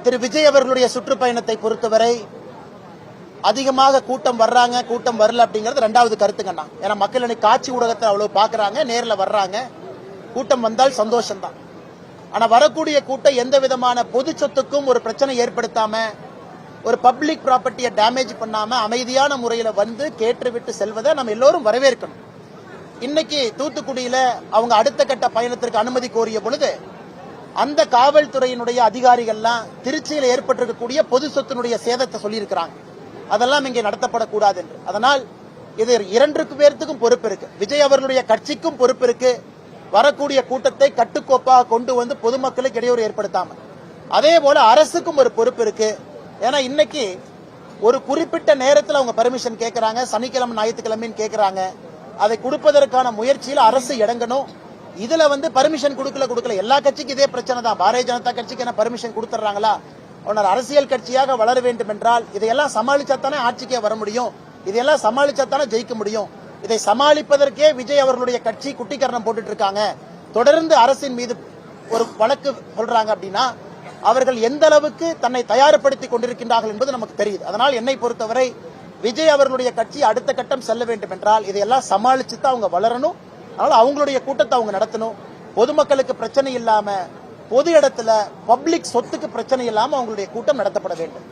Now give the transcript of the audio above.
திரு விஜய் அவர்களுடைய சுற்றுப்பயணத்தை பொறுத்தவரை அதிகமாக கூட்டம் வர்றாங்க, கூட்டம் வரல அப்படிங்கிறது ரெண்டாவது கருத்துங்கண்ணா. ஏன்னா மக்கள் இன்னைக்கு காட்சி ஊடகத்தை அவ்வளவு பாக்குறாங்க, நேர்ல வர்றாங்க, கூட்டம் வந்தால் சந்தோஷம்தான். ஆனா வரக்கூடிய கூட்டம் எந்த விதமான பொது சொத்துக்கும் ஒரு பிரச்சனை ஏற்படுத்தாம, ஒரு பப்ளிக் ப்ராப்பர்ட்டியை டேமேஜ் பண்ணாம அமைதியான முறையில வந்து கேட்டுவிட்டு செல்வதை நம்ம எல்லோரும் வரவேற்கணும். இன்னைக்கு தூத்துக்குடியில அவங்க அடுத்த கட்ட பயணத்திற்கு அனுமதி கோரிய பொழுது அந்த காவல்துறையினுடைய அதிகாரிகள்லாம் திருச்சியில் ஏற்பட்டிருக்கக்கூடிய பொது சொத்தினுடைய சேதத்தை சொல்லியிருக்கிறாங்க. அதெல்லாம் இங்கே நடத்தப்படக்கூடாது என்று. அதனால் இது இரண்டு பேர்த்துக்கும் பொறுப்பு இருக்கு. விஜய் அவர்களுடைய கட்சிக்கும் பொறுப்பு இருக்கு, வரக்கூடிய கூட்டத்தை கட்டுக்கோப்பாக கொண்டு வந்து பொதுமக்களுக்கு இடையூறு ஏற்படுத்தாம. அதே போல அரசுக்கும் ஒரு பொறுப்பு இருக்கு. ஏன்னா இன்னைக்கு ஒரு குறிப்பிட்ட நேரத்தில் அவங்க பர்மிஷன் கேட்கறாங்க, சனிக்கிழமை ஞாயிற்றுக்கிழமைன்னு கேட்கறாங்க. அதை கொடுப்பதற்கான முயற்சியில் அரசு இறங்கணும். இதுல வந்து பர்மிஷன் கொடுக்கல எல்லா கட்சிக்கும் இதே பிரச்சனை தான். பாரதிய ஜனதா கட்சிக்கு என்ன பர்மிஷன் கொடுத்துறாங்களா? அரசியல் கட்சியாக வளர வேண்டும் என்றால் இதையெல்லாம் சமாளிச்சாத்தானே ஆட்சிக்கே வர முடியும், இதையெல்லாம் சமாளிச்சாத்தானே ஜெயிக்க முடியும். இதை சமாளிப்பதற்கே விஜய் அவர்களுடைய கட்சி குட்டிக்கரணம் போட்டுட்டு இருக்காங்க. தொடர்ந்து அரசின் மீது ஒரு வழக்கு சொல்றாங்க அப்படின்னா அவர்கள் எந்த அளவுக்கு தன்னை தயார்படுத்திக் கொண்டிருக்கின்றார்கள் என்பது நமக்கு தெரியுது. அதனால் என்னை பொறுத்தவரை விஜய் அவர்களுடைய கட்சி அடுத்த கட்டம் செல்ல வேண்டும் என்றால் இதையெல்லாம் சமாளிச்சு தான் அவங்க வளரணும். அதனால அவங்களுடைய கூட்டத்தை அவங்க நடத்தணும். பொதுமக்களுக்கு பிரச்சனை இல்லாம, பொது இடத்துல பப்ளிக் சொத்துக்கு பிரச்சனை இல்லாம அவங்களுடைய கூட்டம் நடத்தப்பட வேண்டும்.